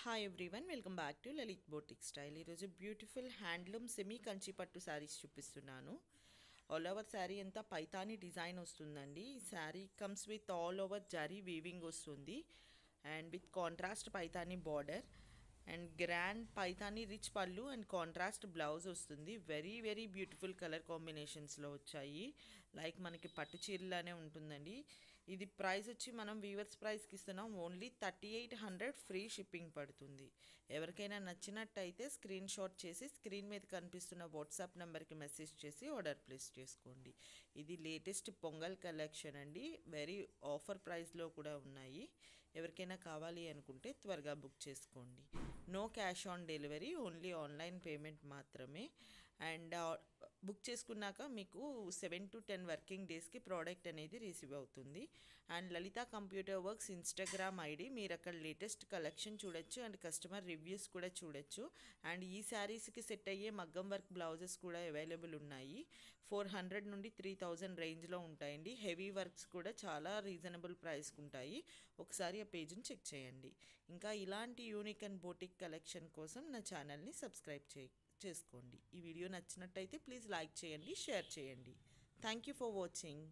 Hi everyone, welcome back to Lalit boutique style. ఈరోజు beautiful handloom semi Kanchi పట్టు శారీస్ చూపిస్తున్నాను. All over sari అంతా పైతాని డిజైన్ వస్తుందండి. ఈ sari comes with all over zari weaving వస్తుంది and with contrast Paithani border and grand Paithani rich పళ్ళు and contrast blouse వస్తుంది. Very very beautiful colour కాంబినేషన్స్లో వచ్చాయి. లైక్ మనకి పట్టు చీరలానే ఉంటుందండి. ఇది ప్రైస్ వచ్చి మనం వీవర్స్ ప్రైస్కి ఇస్తున్నాం. ఓన్లీ 3800 ఫ్రీ షిప్పింగ్ పడుతుంది. ఎవరికైనా నచ్చినట్టయితే స్క్రీన్ షాట్ చేసి స్క్రీన్ మీద కనిపిస్తున్న వాట్సాప్ నెంబర్కి మెసేజ్ చేసి ఆర్డర్ ప్లేస్ చేసుకోండి. ఇది లేటెస్ట్ పొంగల్ కలెక్షన్ అండి. వెరీ ఆఫర్ ప్రైస్లో కూడా ఉన్నాయి. ఎవరికైనా కావాలి అనుకుంటే త్వరగా బుక్ చేసుకోండి. No cash on delivery, only online payment మాత్రమే. అండ్ బుక్ చేసుకున్నాక మీకు 7 to 10 వర్కింగ్ డేస్కి ప్రోడక్ట్ అనేది రిసీవ్ అవుతుంది. And Lalitha computer works Instagram ID, మీరు అక్కడ లేటెస్ట్ కలెక్షన్ చూడొచ్చు అండ్ కస్టమర్ రివ్యూస్ కూడా చూడొచ్చు. అండ్ ఈ శారీస్కి సెట్ అయ్యే మగ్గం వర్క్ బ్లౌజెస్ కూడా అవైలబుల్ ఉన్నాయి. 400 నుండి 3000 రేంజ్లో ఉంటాయండి. హెవీ వర్క్స్ కూడా చాలా రీజనబుల్ ప్రైస్కి ఉంటాయి. ఒకసారి ఆ పేజ్ని చెక్ చేయండి. ఇంకా ఇలాంటి యూనిక్ అండ్ బోటిక్ కలెక్షన్ కోసం నా ఛానల్ని సబ్స్క్రైబ్ చేసుకోండి. ఈ వీడియో నచ్చినట్టయితే ప్లీజ్ లైక్ చేయండి, షేర్ చేయండి. Thank you for watching.